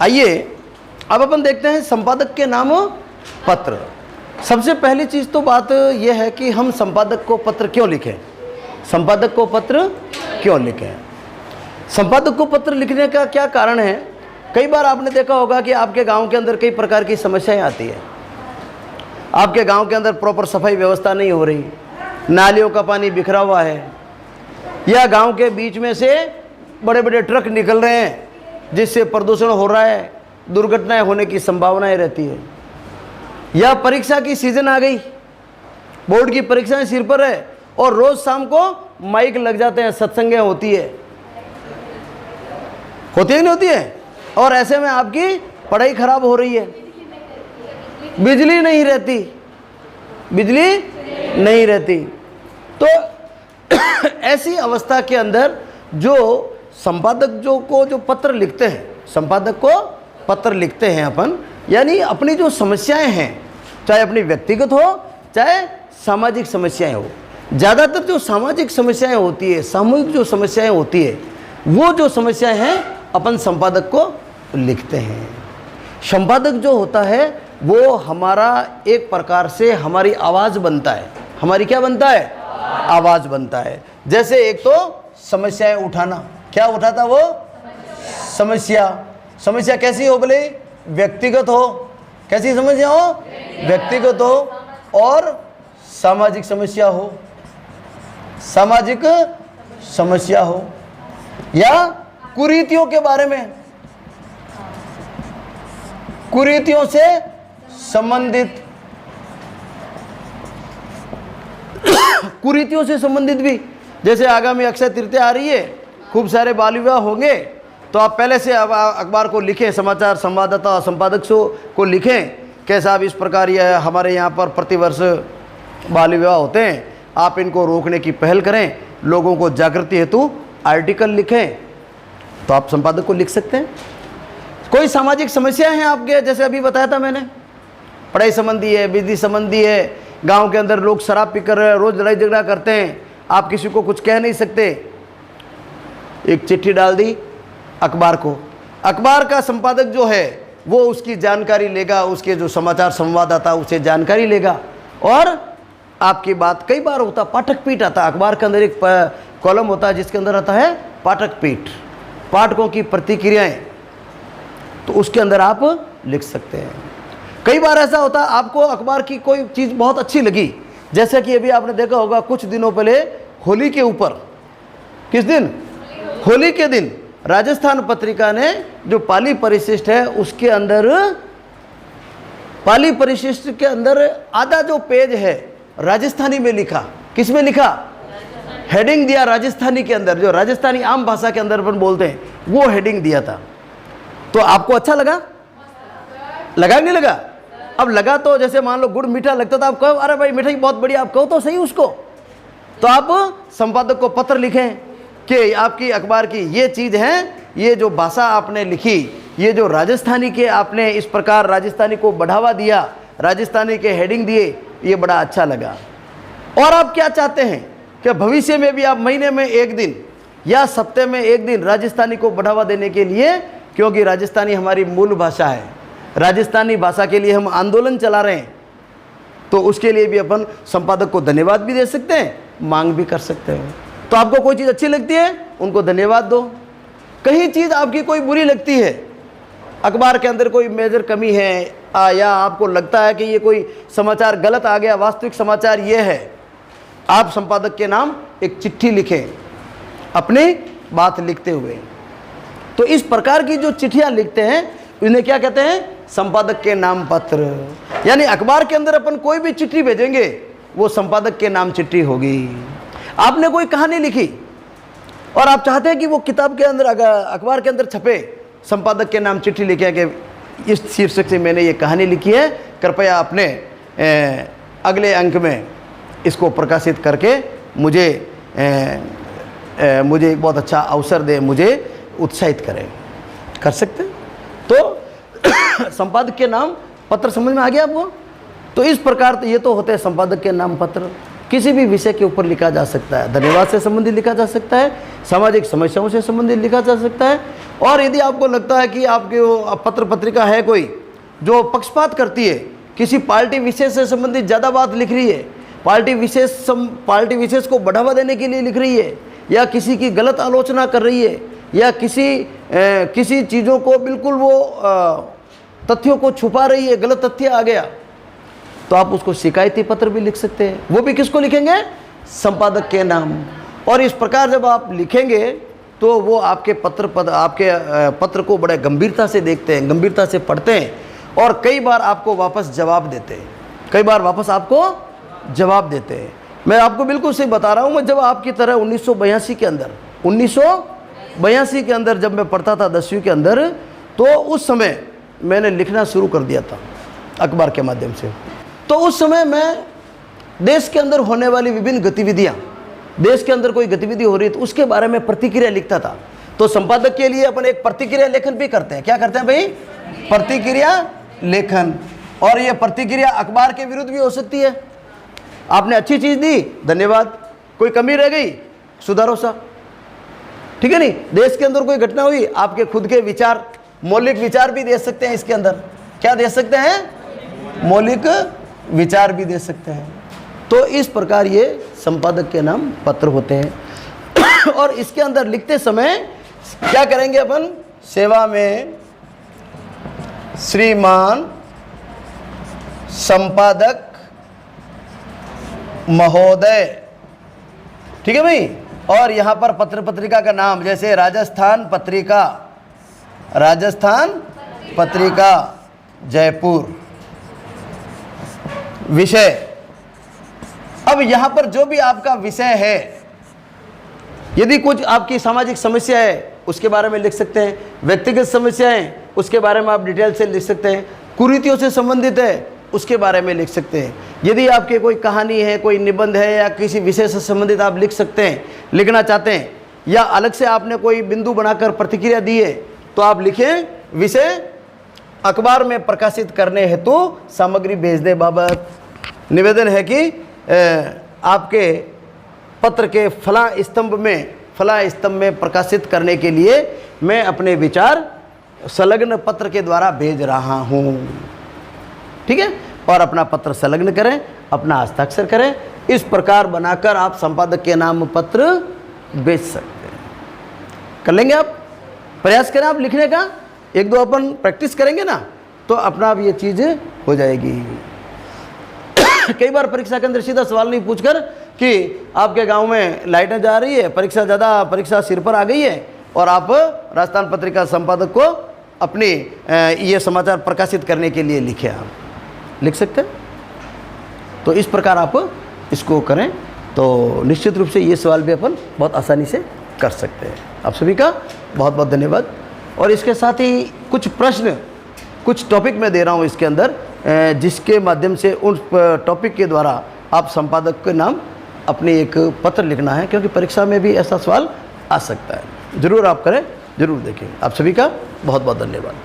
आइए अब अपन देखते हैं संपादक के नाम पत्र। सबसे पहली चीज़ तो बात यह है कि हम संपादक को पत्र क्यों लिखें, संपादक को पत्र क्यों लिखें। संपादक को पत्र लिखने का क्या कारण है। कई बार आपने देखा होगा कि आपके गांव के अंदर कई प्रकार की समस्याएं आती है। आपके गांव के अंदर प्रॉपर सफाई व्यवस्था नहीं हो रही, नालियों का पानी बिखरा हुआ है, या गांव के बीच में से बड़े बड़े ट्रक निकल रहे हैं जिससे प्रदूषण हो रहा है, दुर्घटनाएं होने की संभावनाएं रहती है। या परीक्षा की सीजन आ गई, बोर्ड की परीक्षाएं सिर पर है और रोज शाम को माइक लग जाते हैं, सत्संगें होती है नहीं होती है, और ऐसे में आपकी पढ़ाई खराब हो रही है, बिजली नहीं रहती, बिजली नहीं रहती। तो ऐसी अवस्था के अंदर जो संपादक जो पत्र लिखते हैं, संपादक को पत्र लिखते हैं अपन, यानी अपनी जो समस्याएं हैं, चाहे अपनी व्यक्तिगत हो चाहे सामाजिक समस्याएं हो, ज़्यादातर जो सामाजिक समस्याएं होती है, सामूहिक जो समस्याएं होती है, वो जो समस्याएं हैं अपन संपादक को लिखते हैं। संपादक जो होता है वो हमारा एक प्रकार से हमारी आवाज़ बनता है। हमारी क्या बनता है? आवाज़ बनता है। जैसे एक तो समस्याएं उठाना, क्या उठाता वो? समस्या कैसी हो बोले? व्यक्तिगत हो। कैसी समस्या हो? व्यक्तिगत हो और सामाजिक समस्या हो, सामाजिक समस्या हो, या कुरीतियों के बारे में, कुरीतियों से संबंधित, कुरीतियों से संबंधित भी। जैसे आगामी अक्षय तृतीया आ रही है, खूब सारे बाल विवाह होंगे, तो आप पहले से अखबार को लिखें, समाचार संवाददाता संपादक को लिखें कि साहब इस प्रकार यह हमारे यहाँ पर प्रतिवर्ष बाल विवाह होते हैं, आप इनको रोकने की पहल करें, लोगों को जागृति हेतु आर्टिकल लिखें, तो आप संपादक को लिख सकते हैं। कोई सामाजिक समस्या है आपके, जैसे अभी बताया था मैंने, पढ़ाई संबंधी है, बिजली संबंधी है, गांव के अंदर लोग शराब पीकर रोज लड़ाई झगड़ा करते हैं, आप किसी को कुछ कह नहीं सकते, एक चिट्ठी डाल दी अखबार को, अखबार का संपादक जो है वो उसकी जानकारी लेगा, उसके जो समाचार संवाददाता उसे जानकारी लेगा, और आपकी बात, कई बार होता पाठक पीठ आता है, अखबार के अंदर एक कॉलम होता है जिसके अंदर आता है पाठक पीठ, पाठकों की प्रतिक्रियाएं, तो उसके अंदर आप लिख सकते हैं। कई बार ऐसा होता है आपको अखबार की कोई चीज़ बहुत अच्छी लगी, जैसे कि अभी आपने देखा होगा कुछ दिनों पहले होली के ऊपर, किस दिन? होली के दिन राजस्थान पत्रिका ने जो पाली परिशिष्ट है उसके अंदर, पाली परिशिष्ट के अंदर आधा जो पेज है राजस्थानी में लिखा। किस में लिखा? हेडिंग दिया राजस्थानी के अंदर, जो राजस्थानी आम भाषा के अंदर अपन बोलते हैं, वो हेडिंग दिया था। तो आपको अच्छा लगा? लगा नहीं लगा? अब लगा तो जैसे मान लो गुड़ मीठा लगता था, आप कहो अरे भाई मिठाई बहुत बढ़िया, आप कहो तो सही उसको। तो आप संपादक को पत्र लिखें कि आपकी अखबार की ये चीज़ है, ये जो भाषा आपने लिखी, ये जो राजस्थानी के आपने इस प्रकार राजस्थानी को बढ़ावा दिया, राजस्थानी के हेडिंग दिए, ये बड़ा अच्छा लगा। और आप क्या चाहते हैं कि भविष्य में भी आप महीने में एक दिन या सप्ताह में एक दिन राजस्थानी को बढ़ावा देने के लिए, क्योंकि राजस्थानी हमारी मूल भाषा है, राजस्थानी भाषा के लिए हम आंदोलन चला रहे हैं, तो उसके लिए भी अपन संपादक को धन्यवाद भी दे सकते हैं, मांग भी कर सकते हैं। तो आपको कोई चीज़ अच्छी लगती है, उनको धन्यवाद दो। कहीं चीज़ आपकी कोई बुरी लगती है, अखबार के अंदर कोई मेजर कमी है, या आपको लगता है कि ये कोई समाचार गलत आ गया, वास्तविक समाचार ये है, आप संपादक के नाम एक चिट्ठी लिखें अपनी बात लिखते हुए। तो इस प्रकार की जो चिट्ठियाँ लिखते हैं उन्हें क्या कहते हैं? संपादक के नाम पत्र। यानी अखबार के अंदर अपन कोई भी चिट्ठी भेजेंगे वो संपादक के नाम चिट्ठी होगी। आपने कोई कहानी लिखी और आप चाहते हैं कि वो किताब के अंदर, अखबार के अंदर छपे, संपादक के नाम चिट्ठी लिखे कि इस शीर्षक से मैंने ये कहानी लिखी है, कृपया अपने अगले अंक में इसको प्रकाशित करके मुझे बहुत अच्छा अवसर दे, मुझे उत्साहित करें, कर सकते हैं। तो संपादक के नाम पत्र समझ में आ गया आपको? तो इस प्रकार ये तो होते हैं संपादक के नाम पत्र। किसी भी विषय के ऊपर लिखा जा सकता है, धन्यवाद से संबंधित लिखा जा सकता है, सामाजिक समस्याओं से संबंधित लिखा जा सकता है, और यदि आपको लगता है कि आपके वो पत्र पत्रिका है कोई जो पक्षपात करती है, किसी पार्टी विशेष से संबंधित ज़्यादा बात लिख रही है, पार्टी विशेष को बढ़ावा देने के लिए लिख रही है, या किसी की गलत आलोचना कर रही है, या किसी चीज़ों को बिल्कुल वो तथ्यों को छुपा रही है, गलत तथ्य आ गया, तो आप उसको शिकायती पत्र भी लिख सकते हैं। वो भी किसको लिखेंगे? संपादक के नाम। और इस प्रकार जब आप लिखेंगे तो वो आपके पत्र को बड़े गंभीरता से देखते हैं, गंभीरता से पढ़ते हैं, और कई बार आपको वापस जवाब देते हैं, मैं आपको बिल्कुल सही बता रहा हूँ। मैं जब आपकी तरह 1982 के अंदर जब मैं पढ़ता था 10वीं के अंदर, तो उस समय मैंने लिखना शुरू कर दिया था अखबार के माध्यम से। तो उस समय मैं देश के अंदर होने वाली विभिन्न गतिविधियाँ, देश के अंदर कोई गतिविधि हो रही है तो उसके बारे में प्रतिक्रिया लिखता था। तो संपादक के लिए अपन एक प्रतिक्रिया लेखन भी करते हैं। क्या करते हैं भाई? प्रतिक्रिया लेखन। और ये प्रतिक्रिया अखबार के विरुद्ध भी हो सकती है। आपने अच्छी चीज़ दी, धन्यवाद, कोई कमी रह गई, सुधारो सा, ठीक है नहीं। देश के अंदर कोई घटना हुई, आपके खुद के विचार, मौलिक विचार भी दे सकते हैं इसके अंदर। क्या दे सकते हैं? मौलिक विचार भी दे सकते हैं। तो इस प्रकार ये संपादक के नाम पत्र होते हैं। और इसके अंदर लिखते समय क्या करेंगे अपन? सेवा में श्रीमान संपादक महोदय, ठीक है भाई। और यहाँ पर पत्र पत्रिका का नाम, जैसे राजस्थान पत्रिका जयपुर। विषय, अब यहाँ पर जो भी आपका विषय है, यदि कुछ आपकी सामाजिक समस्या है उसके बारे में लिख सकते हैं, व्यक्तिगत समस्याएं उसके बारे में आप डिटेल से लिख सकते हैं, कुरीतियों से संबंधित है उसके बारे में लिख सकते हैं। यदि आपके कोई कहानी है, कोई निबंध है, या किसी विषय से संबंधित आप लिख सकते हैं, लिखना चाहते हैं, या अलग से आपने कोई बिंदु बनाकर प्रतिक्रिया दी है, तो आप लिखें विषय अखबार में प्रकाशित करने हेतु सामग्री भेजने बाबत निवेदन है कि आपके पत्र के फला स्तंभ में प्रकाशित करने के लिए मैं अपने विचार संलग्न पत्र के द्वारा भेज रहा हूँ, ठीक है। और अपना पत्र संलग्न करें, अपना हस्ताक्षर करें। इस प्रकार बनाकर आप संपादक के नाम पत्र भेज सकते हैं। कर लेंगे आप? प्रयास करें आप लिखने का, एक दो अपन प्रैक्टिस करेंगे ना तो अपना आप ये चीज़ हो जाएगी। कई बार परीक्षा के अंदर सीधा सवाल नहीं पूछकर कि आपके गांव में लाइटें जा रही है, परीक्षा सिर पर आ गई है, और आप राजस्थान पत्रिका संपादक को अपनी ये समाचार प्रकाशित करने के लिए लिखे, आप लिख सकते हैं। तो इस प्रकार आप इसको करें तो निश्चित रूप से ये सवाल भी अपन बहुत आसानी से कर सकते हैं। आप सभी का बहुत बहुत धन्यवाद। और इसके साथ ही कुछ प्रश्न, कुछ टॉपिक मैं दे रहा हूँ इसके अंदर, जिसके माध्यम से उन टॉपिक के द्वारा आप संपादक के नाम अपने एक पत्र लिखना है, क्योंकि परीक्षा में भी ऐसा सवाल आ सकता है। ज़रूर आप करें, ज़रूर देखें। आप सभी का बहुत बहुत धन्यवाद।